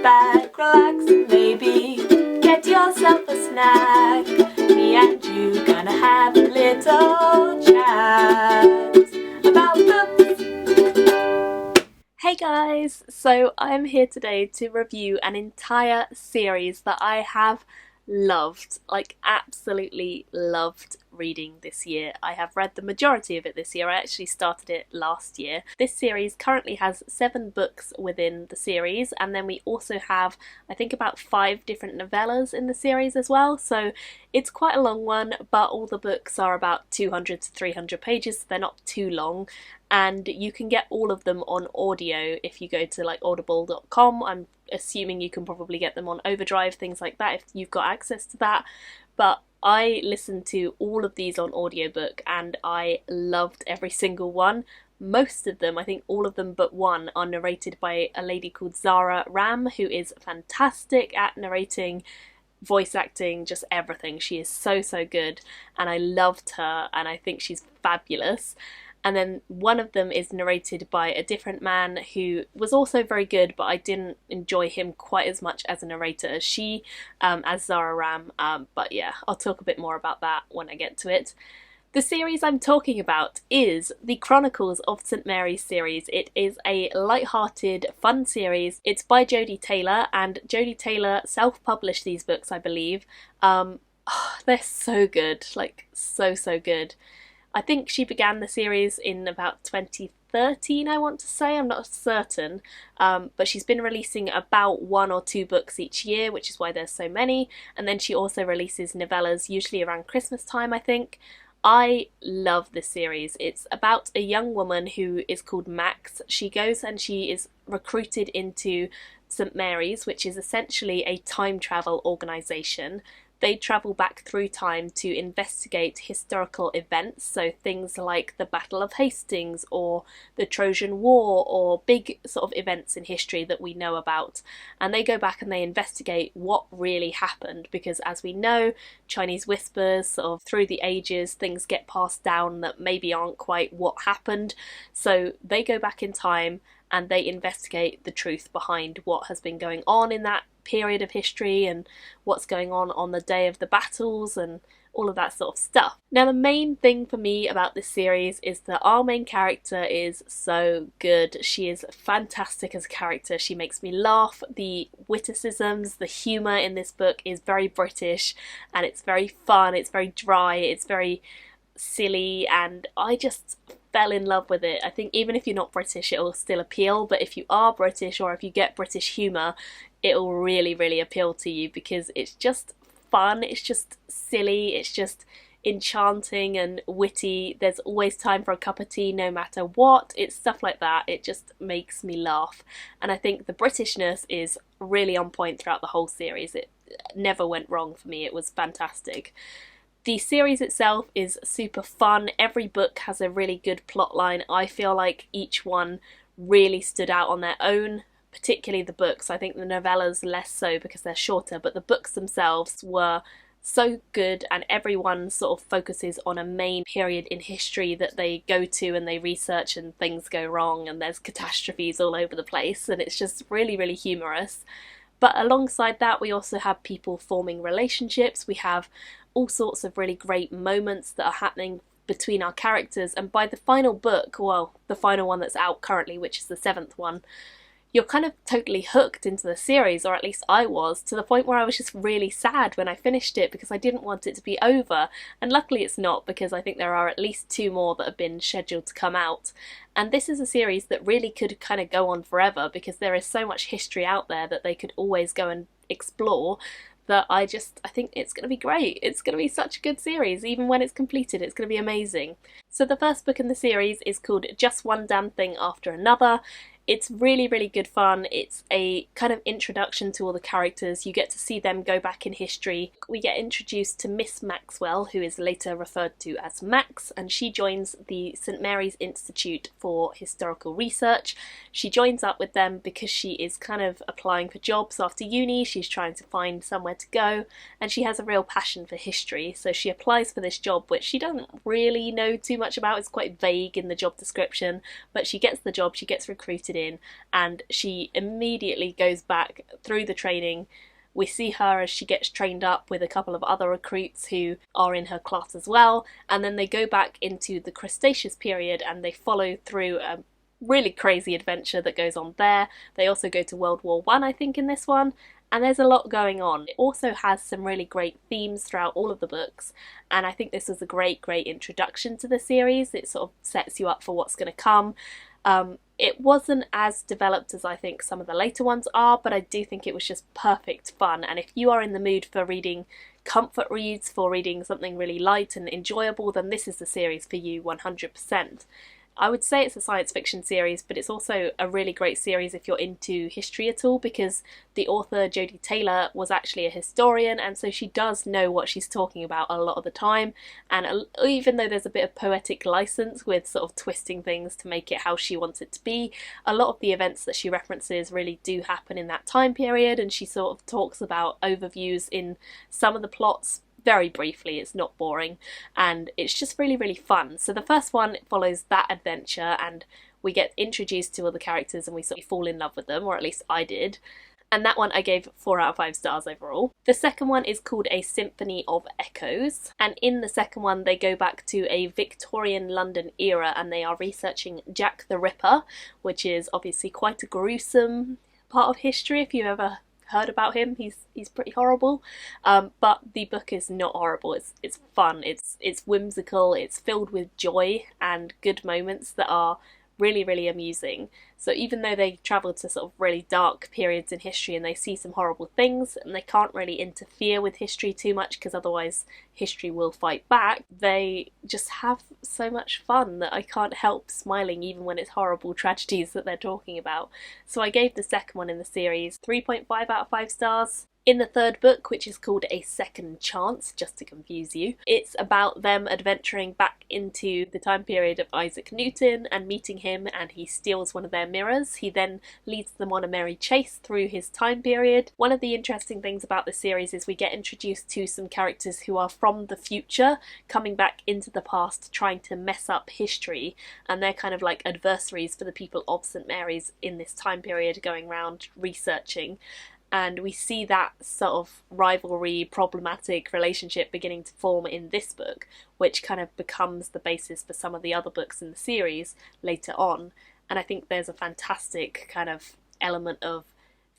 back, relax, and maybe get yourself a snack. Me and you gonna have a little chat about books. Hey guys, so I'm here today to review an entire series that I have loved, like absolutely loved reading this year. I have read the majority of it this year. I actually started it last year. This series currently has 7 books within the series, and then we also have, I think, about 5 different novellas in the series as well, so it's quite a long one, but all the books are about 200 to 300 pages, so they're not too long, and you can get all of them on audio if you go to like audible.com. I'm assuming you can probably get them on Overdrive, things like that, if you've got access to that. But I listened to all of these on audiobook and I loved every single one. Most of them, I think all of them but one, are narrated by a lady called Zara Ram, who is fantastic at narrating, voice acting, just everything. She is so good, and I loved her and I think she's fabulous. And then one of them is narrated by a different man who was also very good, but I didn't enjoy him quite as much as a narrator as she, as Zara Ram. But yeah, I'll talk a bit more about that when I get to it. The series I'm talking about is the Chronicles of St. Mary's series. It is a light-hearted, fun series. It's by Jodi Taylor, and Jodi Taylor self-published these books, I believe. They're so good, like so good. I think she began the series in about 2013, I want to say, I'm not certain, but she's been releasing about 1 or 2 books each year, which is why there's so many, and then she also releases novellas, usually around Christmas time, I think. I love this series. It's about a young woman who is called Max. She goes and she is recruited into St. Mary's, which is essentially a time travel organisation. They travel back through time to investigate historical events, so things like the Battle of Hastings or the Trojan War or big sort of events in history that we know about. And they go back and they investigate what really happened, because as we know, Chinese whispers sort of through the ages, things get passed down that maybe aren't quite what happened. So they go back in time and they investigate the truth behind what has been going on in that period of history and what's going on the day of the battles and all of that sort of stuff. Now, the main thing for me about this series is that our main character is so good. She is fantastic as a character. She makes me laugh. The witticisms, the humour in this book is very British and it's very fun, it's very dry, it's very silly, and I just fell in love with it. I think even if you're not British, it will still appeal, but if you are British or if you get British humour, it will really appeal to you, because it's just fun, it's just silly, it's just enchanting and witty. There's always time for a cup of tea no matter what. It's stuff like that. It just makes me laugh, and I think the Britishness is really on point throughout the whole series. It never went wrong for me. It was fantastic. The series itself is super fun. Every book has a really good plot line. I feel like each one really stood out on their own, particularly the books. I think the novellas less so because they're shorter, but the books themselves were so good, and everyone sort of focuses on a main period in history that they go to and they research, and things go wrong and there's catastrophes all over the place, and it's just really humorous. But alongside that, we also have people forming relationships. We have all sorts of really great moments that are happening between our characters, and by the final book, well, the final one that's out currently, which is the 7th one, you're kind of totally hooked into the series, or at least I was, to the point where I was just really sad when I finished it because I didn't want it to be over. And luckily it's not, because I think there are at least 2 more that have been scheduled to come out. And this is a series that really could kind of go on forever, because there is so much history out there that they could always go and explore, that I think it's going to be great. It's going to be such a good series. Even when it's completed, it's going to be amazing. So the first book in the series is called Just One Damn Thing After Another. It's really good fun. It's a kind of introduction to all the characters. You get to see them go back in history. We get introduced to Miss Maxwell, who is later referred to as Max, and she joins the St. Mary's Institute for Historical Research. She joins up with them because she is kind of applying for jobs after uni. She's trying to find somewhere to go, and she has a real passion for history, so she applies for this job, which she doesn't really know too much about. It's quite vague in the job description, but she gets the job, she gets recruited in, and she immediately goes back through the training. We see her as she gets trained up with a couple of other recruits who are in her class as well, and then they go back into the Cretaceous period and they follow through a really crazy adventure that goes on there. They also go to World War One, I think, in this one, and there's a lot going on. It also has some really great themes throughout all of the books, and I think this was a great introduction to the series. It sort of sets you up for what's going to come. It wasn't as developed as I think some of the later ones are, but I do think it was just perfect fun, and if you are in the mood for reading comfort reads, for reading something really light and enjoyable, then this is the series for you 100%. I would say it's a science fiction series, but it's also a really great series if you're into history at all, because the author Jodi Taylor was actually a historian, and so she does know what she's talking about a lot of the time, and even though there's a bit of poetic license with sort of twisting things to make it how she wants it to be, a lot of the events that she references really do happen in that time period, and she sort of talks about overviews in some of the plots very briefly. It's not boring, and it's just really fun. So the first one follows that adventure, and we get introduced to all the characters and we sort of fall in love with them, or at least I did. And that one I gave 4 out of 5 stars overall. The second one is called A Symphony of Echoes, and in the second one they go back to a Victorian London era and they are researching Jack the Ripper, which is obviously quite a gruesome part of history if you've ever heard about him. He's pretty horrible, but the book is not horrible. It's fun, it's whimsical, it's filled with joy and good moments that are really amusing. So even though they travel to sort of really dark periods in history and they see some horrible things and they can't really interfere with history too much because otherwise history will fight back, they just have so much fun that I can't help smiling even when it's horrible tragedies that they're talking about. So I gave the second one in the series 3.5 out of 5 stars. In the third book, which is called A Second Chance, just to confuse you, it's about them adventuring back into the time period of Isaac Newton and meeting him, and he steals one of their mirrors. He then leads them on a merry chase through his time period. One of the interesting things about this series is we get introduced to some characters who are from the future, coming back into the past, trying to mess up history, and they're kind of like adversaries for the people of St Mary's in this time period, going around researching. And we see that sort of rivalry, problematic relationship beginning to form in this book, which kind of becomes the basis for some of the other books in the series later on. And I think there's a fantastic kind of element of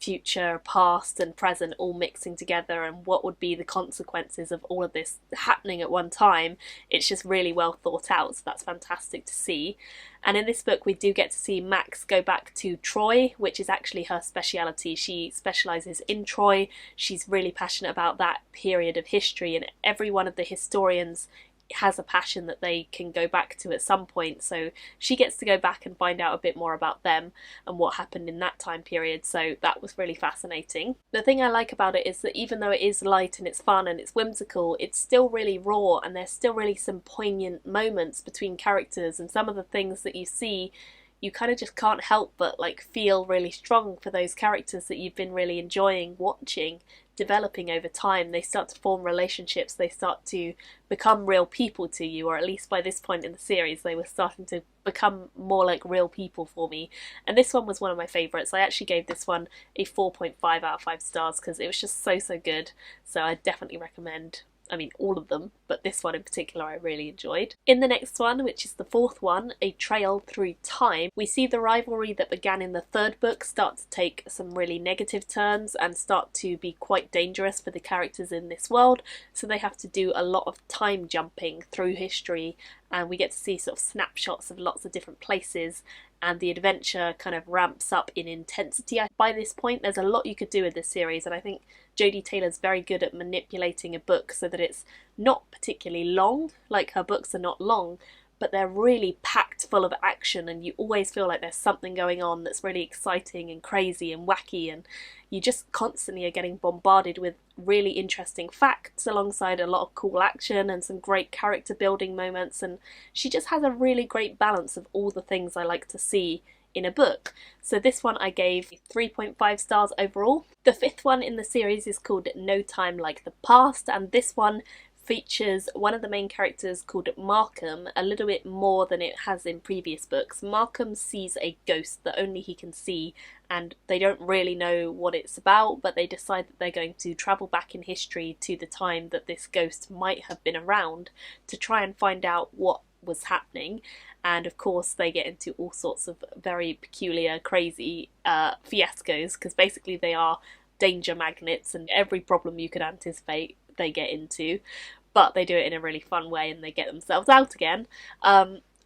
future, past and present all mixing together, and what would be the consequences of all of this happening at one time. It's just really well thought out, so that's fantastic to see. And in this book we do get to see Max go back to Troy, which is actually her speciality. She specialises in Troy. She's really passionate about that period of history, and every one of the historians has a passion that they can go back to at some point, so she gets to go back and find out a bit more about them and what happened in that time period, so that was really fascinating. The thing I like about it is that even though it is light and it's fun and it's whimsical, it's still really raw, and there's still really some poignant moments between characters, and some of the things that you see you kind of just can't help but like feel really strong for those characters that you've been really enjoying watching developing over time. They start to form relationships, they start to become real people to you, or at least by this point in the series they were starting to become more like real people for me. And this one was one of my favourites. I actually gave this one a 4.5 out of 5 stars because it was just so good, so I definitely recommend all of them, but this one in particular I really enjoyed. In the next one, which is the fourth one, A Trail Through Time, we see the rivalry that began in the third book start to take some really negative turns and start to be quite dangerous for the characters in this world, so they have to do a lot of time jumping through history, and we get to see sort of snapshots of lots of different places, and the adventure kind of ramps up in intensity. By this point there's a lot you could do with this series, and I think Jodi Taylor's very good at manipulating a book so that it's not particularly long. Like, her books are not long, but they're really packed full of action, and you always feel like there's something going on that's really exciting and crazy and wacky, and you just constantly are getting bombarded with really interesting facts alongside a lot of cool action and some great character building moments, and she just has a really great balance of all the things I like to see in a book. So this one I gave 3.5 stars overall. The fifth one in the series is called No Time Like the Past, and this one features one of the main characters called Markham a little bit more than it has in previous books. Markham sees a ghost that only he can see, and they don't really know what it's about, but they decide that they're going to travel back in history to the time that this ghost might have been around to try and find out what was happening. And of course they get into all sorts of very peculiar, crazy fiascos, because basically they are danger magnets, and every problem you could anticipate they get into, but they do it in a really fun way and they get themselves out again.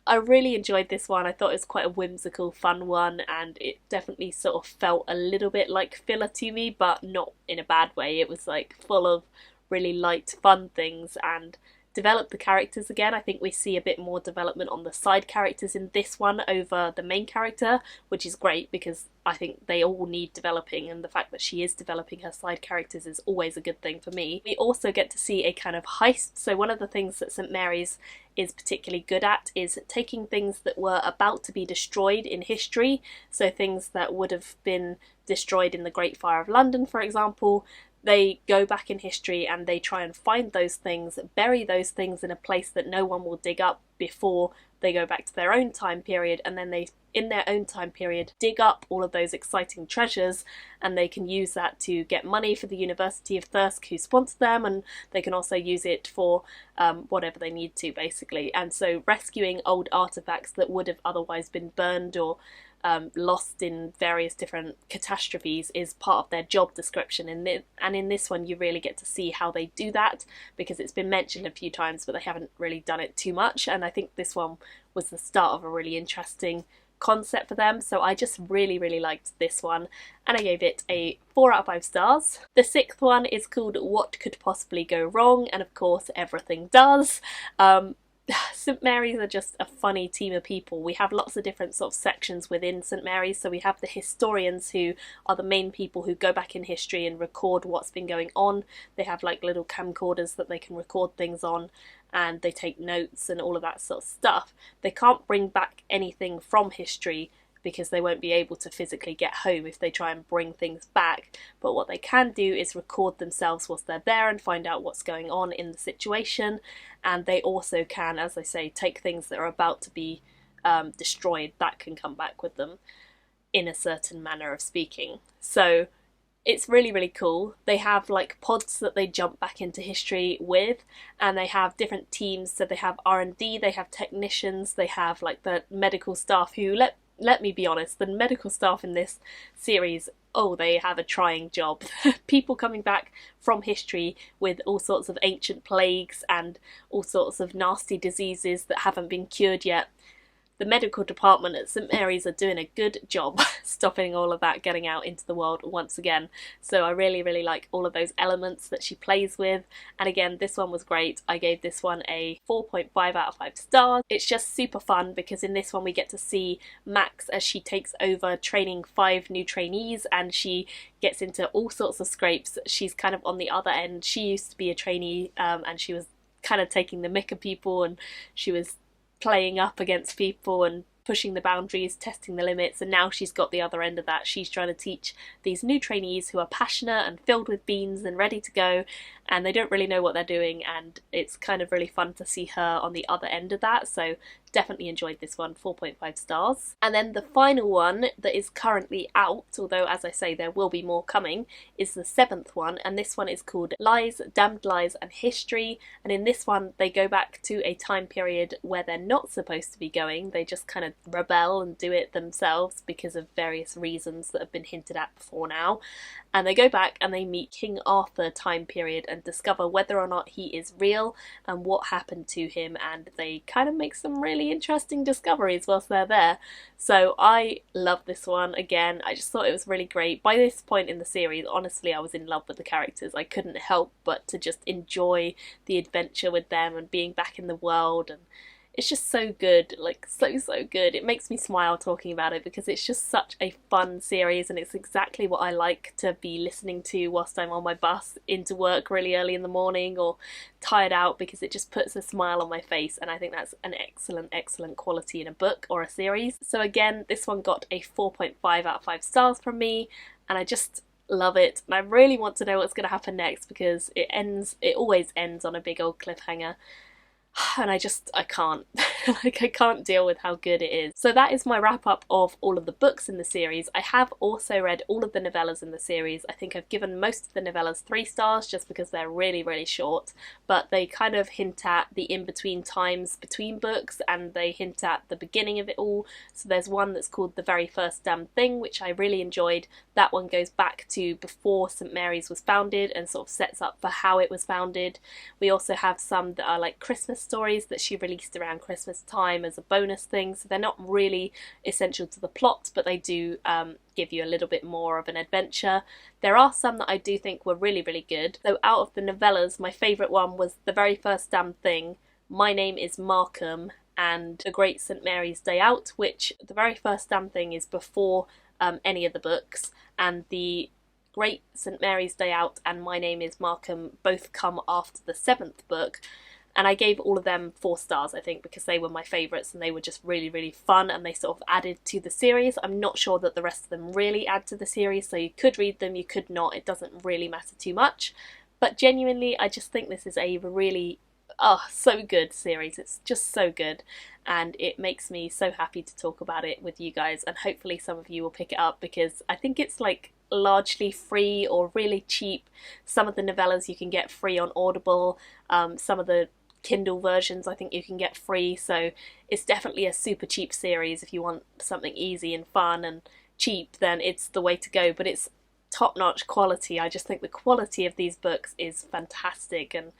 I really enjoyed this one. I thought it was quite a whimsical, fun one, and it definitely sort of felt a little bit like filler to me, but not in a bad way. It was like full of really light, fun things and develop the characters again. I think we see a bit more development on the side characters in this one over the main character, which is great because I think they all need developing, and the fact that she is developing her side characters is always a good thing for me. We also get to see a kind of heist. So one of the things that St Mary's is particularly good at is taking things that were about to be destroyed in history, so things that would have been destroyed in the Great Fire of London, for example. They go back in history and they try and find those things, bury those things in a place that no one will dig up before they go back to their own time period, and then they, in their own time period, dig up all of those exciting treasures, and they can use that to get money for the University of Thirsk who sponsor them, and they can also use it for whatever they need to, basically. And so rescuing old artefacts that would have otherwise been burned or lost in various different catastrophes is part of their job description, and in this one you really get to see how they do that, because it's been mentioned a few times but they haven't really done it too much, and I think this one was the start of a really interesting concept for them. So I just really liked this one, and I gave it a 4 out of 5 stars. The 6th one is called What Could Possibly Go Wrong, and of course everything does. St Mary's are just a funny team of people. We have lots of different sort of sections within St Mary's. So we have the historians, who are the main people who go back in history and record what's been going on. They have like little camcorders that they can record things on, and they take notes and all of that sort of stuff. They can't bring back anything from history because they won't be able to physically get home if they try and bring things back. But what they can do is record themselves whilst they're there and find out what's going on in the situation. And they also can, as I say, take things that are about to be destroyed that can come back with them in a certain manner of speaking. So it's really cool. They have like pods that they jump back into history with, and they have different teams. So they have R&D, they have technicians, they have like the medical staff who, let me be honest, the medical staff in this series, oh, they have a trying job. People coming back from history with all sorts of ancient plagues and all sorts of nasty diseases that haven't been cured yet. The medical department at St Mary's are doing a good job stopping all of that getting out into the world once again. So I really like all of those elements that she plays with. And again, this one was great. I gave this one a 4.5 out of 5 stars. It's just super fun because in this one we get to see Max as she takes over training 5 new trainees, and she gets into all sorts of scrapes. She's kind of on the other end. She used to be a trainee and she was kind of taking the mick of people, and she was playing up against people and pushing the boundaries, testing the limits, and now she's got the other end of that. She's trying to teach these new trainees who are passionate and filled with beans and ready to go, and they don't really know what they're doing, and it's kind of really fun to see her on the other end of that. So definitely enjoyed this one, 4.5 stars. And then the final one that is currently out, although as I say there will be more coming, is the 7th one, and this one is called Lies, Damned Lies and History. And in this one they go back to a time period where they're not supposed to be going. They just kind of rebel and do it themselves because of various reasons that have been hinted at before now. And they go back and they meet King Arthur time period and discover whether or not he is real and what happened to him, and they kind of make some really interesting discoveries whilst they're there. So I love this one. Again, I just thought it was really great. By this point in the series, honestly, I was in love with the characters. I couldn't help but to just enjoy the adventure with them and being back in the world, and it's just so good, like so good. It makes me smile talking about it because it's just such a fun series, and it's exactly what I like to be listening to whilst I'm on my bus into work really early in the morning or tired out, because it just puts a smile on my face, and I think that's an excellent quality in a book or a series. So again, this one got a 4.5 out of 5 stars from me, and I just love it, and I really want to know what's going to happen next because it always ends on a big old cliffhanger. And I can't. Like, I can't deal with how good it is. So that is my wrap up of all of the books in the series. I have also read all of the novellas in the series. I think I've given most of the novellas 3 stars just because they're really, really short, but they kind of hint at the in-between times between books, and they hint at the beginning of it all. So there's one that's called The Very First Damn Thing, which I really enjoyed. That one goes back to before St Mary's was founded and sort of sets up for how it was founded. We also have some that are like Christmas stories that she released around Christmas time as a bonus thing, so they're not really essential to the plot, but they do give you a little bit more of an adventure. There are some that I do think were really, really good. So out of the novellas, my favourite one was The Very First Damn Thing, My Name is Markham, and The Great St Mary's Day Out, which The Very First Damn Thing is before any of the books, and the Great St Mary's Day Out and My Name is Markham both come after the 7th book. And I gave all of them 4 stars, I think, because they were my favourites and they were just really, really fun and they sort of added to the series. I'm not sure that the rest of them really add to the series, so you could read them, you could not. It doesn't really matter too much. But genuinely, I just think this is a really, so good series. It's just so good. And it makes me so happy to talk about it with you guys. And hopefully some of you will pick it up because I think it's like largely free or really cheap. Some of the novellas you can get free on Audible. Some of the Kindle versions I think you can get free, so it's definitely a super cheap series. If you want something easy and fun and cheap, then it's the way to go, but it's top-notch quality. I just think the quality of these books is fantastic and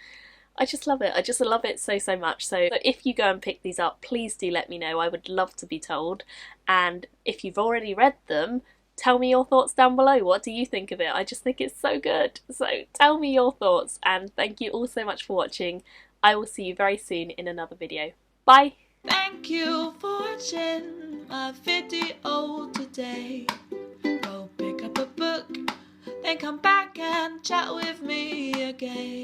I just love it. I just love it so, so much. So if you go and pick these up, please do let me know. I would love to be told. And if you've already read them, tell me your thoughts down below. What do you think of it? I just think it's so good. So tell me your thoughts, and thank you all so much for watching. I will see you very soon in another video. Bye! Thank you for watching my video today. Go pick up a book, then come back and chat with me again.